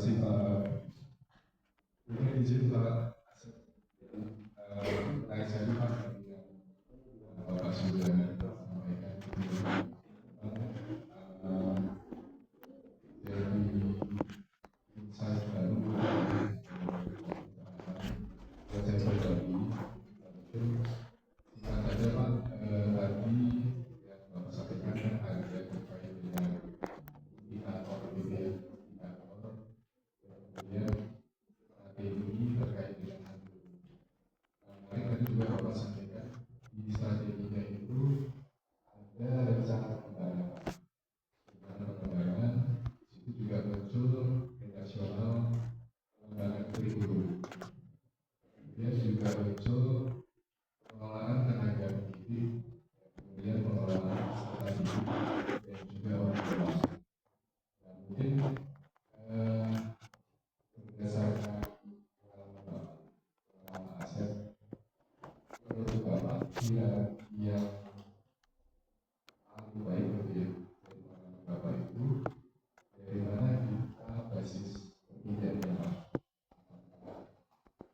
kasih Pak. Mungkin izin Pak. Terkait saya Pak yang Bapak sudah sampaikan. Jadi insight baru saya pribadi mungkin singkat saja Pak, tadi yang Bapak sampaikan kan ada terkait dengan indikator kemudian strategi terkait dengan kemarin tadi juga Bapak sampaikan di strateginya itu ada rencana pengembangan itu juga muncul nasional pengembangan kurikulum. Kemudian juga muncul pengelolaan tenaga pendidik, kemudian pengelolaan peserta didik dan juga orang tua. Nah, mungkin berdasarkan pengalaman Asep, menurut Bapak yang paling baik dari pengalaman Bapak itu dari mana kita basis pendidikannya Pak?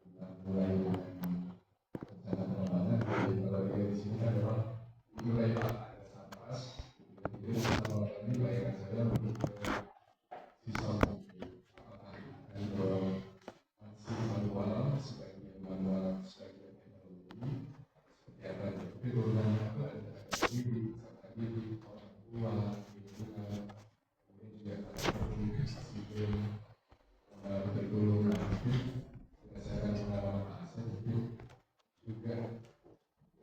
Kita mulai dengan rencana pengembangan. Jadi kalau di sini kan memang mulai Pak ada Satpas, jadi kita ini bayangan saya lebih ke sistem apakah handle masih manual, sebagian teknologi, seperti apa itu. Tapi turunannya itu ada diri, orang tua, lingkungan, kemudian juga ada sistem kurikulum. Nah, mungkin berdasarkan pengalaman Pak Asep mungkin juga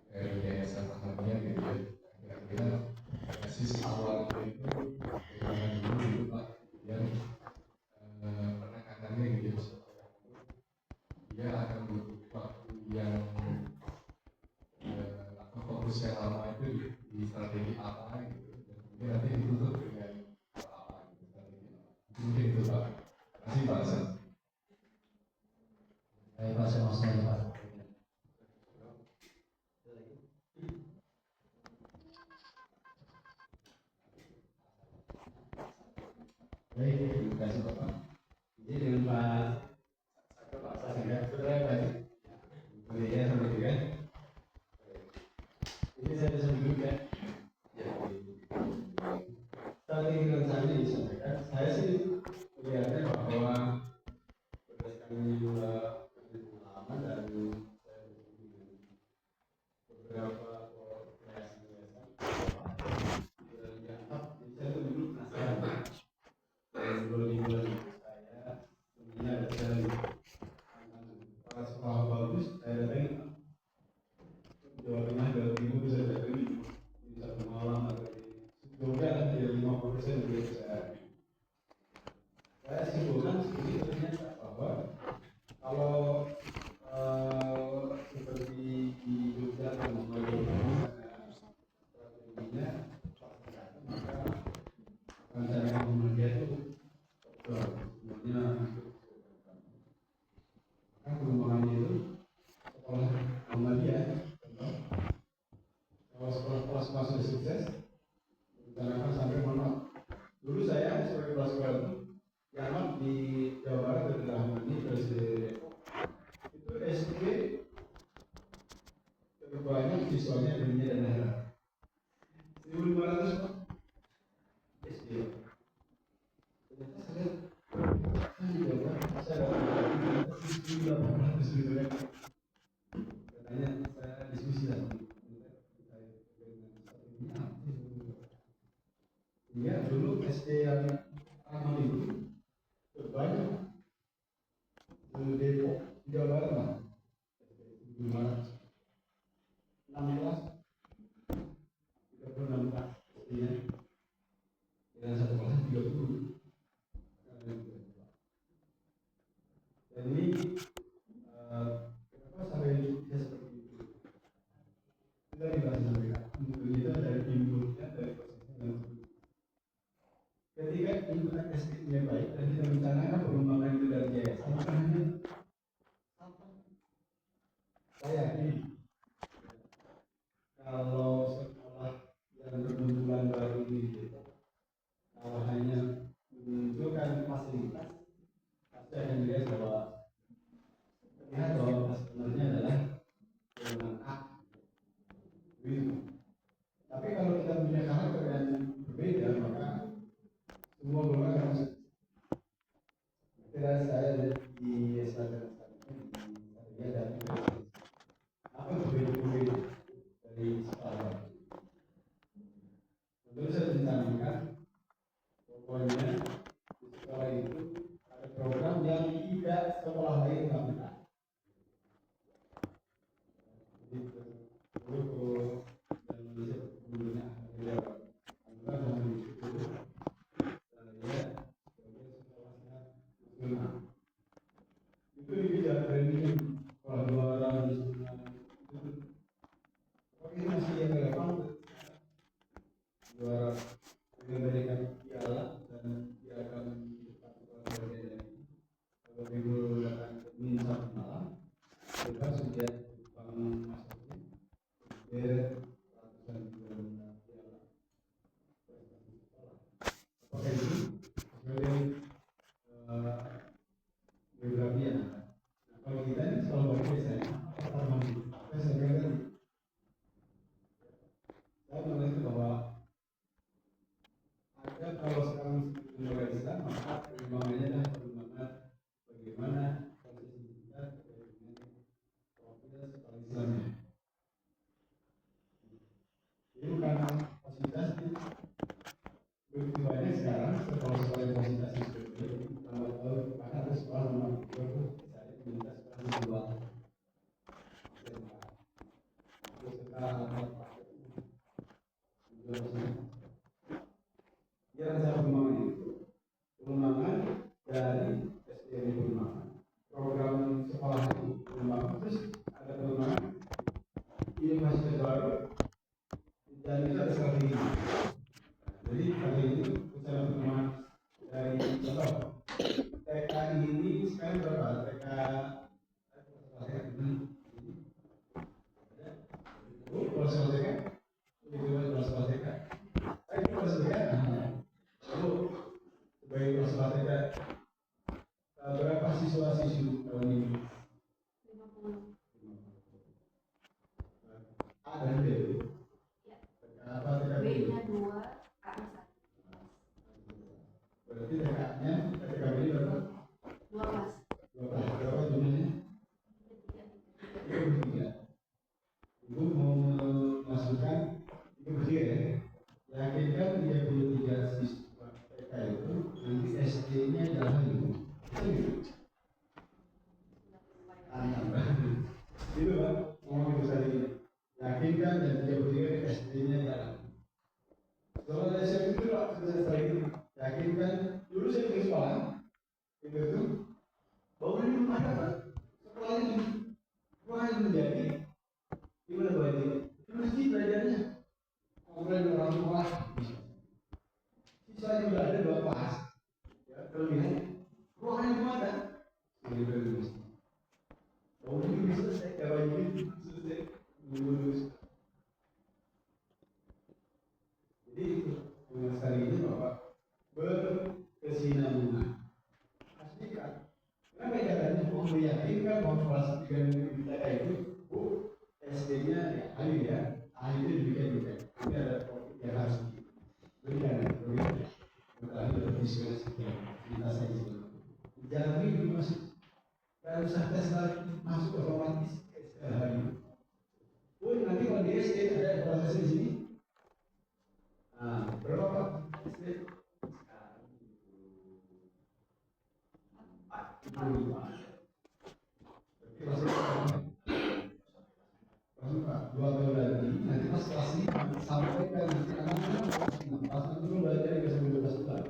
dari yayasan Ahmadiyah gitu ya, kira-kira basis awalnya itu bagaimana dulu Pak, kemudian penanganannya gitu, dia akan butuh waktu yang fokusnya lama itu di strategi apa gitu, dan kemudian nanti ditutup dengan apa gitu, strategi apa. Mungkin itu Pak. Terima kasih Pak Asep. Baik Pak, saya mau sekali Pak. Baik, terima kasih Bapak. Jadi dengan Pak Saskia, saudara baik. Boleh sama itu kan? Ini saya bisa duduk ya. Strategi rencana disampaikan, saya sih melihatnya bahwa berdasarkan pengalaman dan saya beberapa kreasi-kreasi dianggap, saya itu dulu penasaran. Dulu di bulan saya sebenarnya ada jalan para sekolah bagus, saya datang Jawa Tengah, Jawa Timur bisa datang di satu malam atau di Jogja nanti 50% dari saya simpulkan sedikit ternyata bahwa kalau seperti di Jogja dan strateginya maka rencana Muhammadiyah itu sebenarnya maka pengembangannya itu sekolah Muhammadiyah kalau sekolah sudah sukses rencanakan sampai mana dulu saya sebagai kepala sekolah itu yang di Jawa Barat dari Rahmani dari itu SD terbanyak siswanya dunia dan daerah 1.500 SD. Ternyata saya di Jawa Barat saya dapat 1.800 gitu kan. Katanya saya diskusi lagi. Iya dulu SD yang aman itu terbanyak di Depok, Jawa Barat lah. 16, 36 kelas SD-nya. Dengan satu kelas 30. Dan ini kenapa sampai bisa seperti itu? Kita dibahas mereka. Kita dari inputnya, dari prosesnya dan ketika input SD-nya baik dan kita rencanakan pengembangan itu dari yayasan, maka hanya saya yakin kalau sekolah yang bermunculan baru ini kalau hanya menunjukkan fasilitas selesaikan, itu selesaikan. Saya itu selesaikan. Lalu sebagai selesaikan berapa siswa-siswi tahun ini? 50. A dan B. Apa TKB? B-nya 2, A-nya 1. Berarti TKB-nya berapa? 12. Berapa jumlahnya? 33. Ibu mau memasukkan 33 ya? Yakinkan 33 siswa TK itu nanti SD-nya adalah ibu. Itu Pak, ngomong itu tadi. Yakinkan dan 33 SD-nya jalan. Soal SMP itu Pak, sudah saya ini. Yakinkan, dulu saya di sekolah, itu tuh, bangunan belum ada Pak. Sekolah ini, sekolah menjadi gimana Pak ini? Masjid belajarnya. Ngobrol dengan orang tua. Sisanya sudah ada 2 kelas. Ya, kelebihan. Ruangannya belum ada. Ini bagus. Oh, ini selesai. Kalau ini selesai. Lulus. Jadi dengan sekali ini Bapak berkesinambungan. Pastikan. Kenapa caranya? Mau meyakinkan bahwa kelas 3 kita itu, SD-nya ya, ayo ya. Akhirnya demikian juga. Ini ada topik yang harus diberikan. Berkali berdiskusi kita saja. Jangan ini masuk. Kalau usah tes lagi masuk otomatis hari. Nanti kalau di SD ada proses di sini. Nah, berapa Pak? SD? Sekarang 4. Berarti masuk Pak, 2 tahun lagi, nanti pas kelas 5 sampaikan nanti anak-anak pas dulu belajar ke 12 tahun.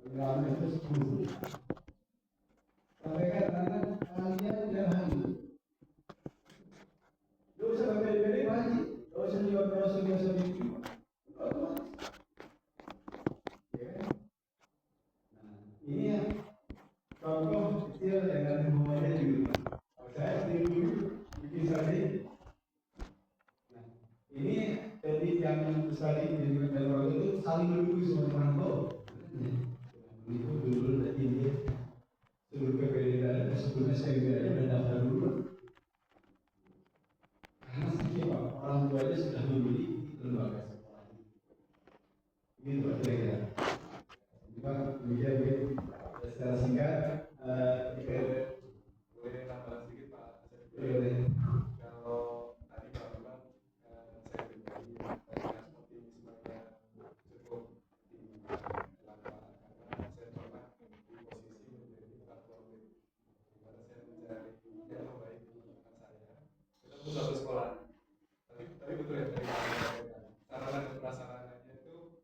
Pengalaman itu 10. Sampaikan anak-anak kalian jangan hanya. Gak usah beda-beda lagi, gak usah lihat dosa-dosa itu. Nah, ini yang contoh kecil dengan semuanya di rumah. Saya sendiri dulu bikin tadi. Nah, ini jadi yang tadi di dalam itu saling menunggu semua teman-teman. Itu dulu tadi dia seluruh PPD dan sebelumnya saya udah daftar dulu. Karena sih Pak, orang tuanya sudah memilih lembaga sekolah ini. Gitu kira-kira. Juga kemudian secara singkat, Boleh tambah sedikit Pak. Kalau tadi Pak bilang saya pribadi melihat optimismenya cukup tinggi karena saya pernah di posisi menjadi ketua OPD di mana saya mencari yang terbaik untuk anak saya. Kita pun satu sekolah. Tapi betul ya dari sarana dan prasarananya itu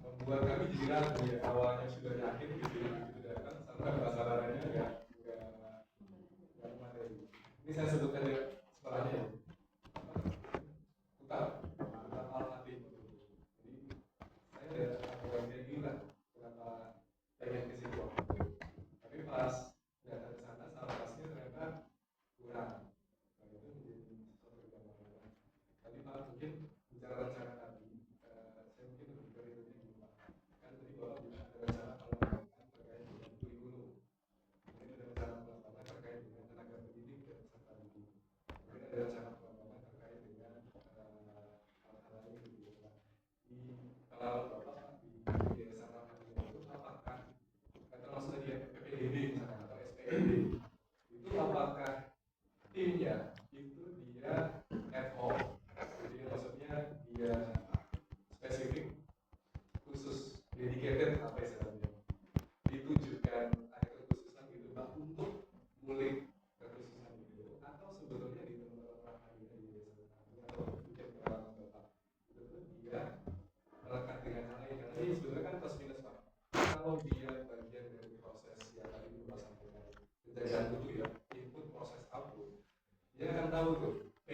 membuat kami jadi ragu ya, awalnya sudah yakin gitu ya, begitu datang sarana prasarananya nggak memadai. Ini saya sebutkan ya sekolahnya ya, Kutab Al-Fatih. Jadi saya ada kayak gini lah, kenapa pengen ke situ waktu itu. Tapi pas datang ke sana, salah kelasnya ternyata kurang. Nah itu menjadi sesuatu kegagalan. Tadi Pak mungkin bicara rencana tadi, saya mungkin lebih ke itu dulu Pak. Kan tadi Bapak bilang ada rencana pengembangan terkait dengan kurikulum. Mungkin ada rencana pengembangan terkait dengan tenaga pendidik dan peserta didik. Mungkin ada rencana pengembangan terkait dengan hal-hal lain gitu ya. Kalau Bapak di Yayasan Rahmania itu apakah termasuk tadi ya PPDB misalkan atau SPED itu apakah timnya itu dia ad hoc, jadi maksudnya dia spesifik khusus dedicated apa istilahnya ditujukan ada kekhususan gitu Pak untuk mulik kekhususan itu atau sebetulnya di tempat Rahmania di Yayasan Rahmania atau mungkin pengalaman Bapak itu dia melekat dengan hal lain karena ini sebenarnya kan plus minus Pak. Kalau dia bagian dari proses yang tadi Bapak sampaikan penjagaan mutu ya, input proses output, dia akan tahu tuh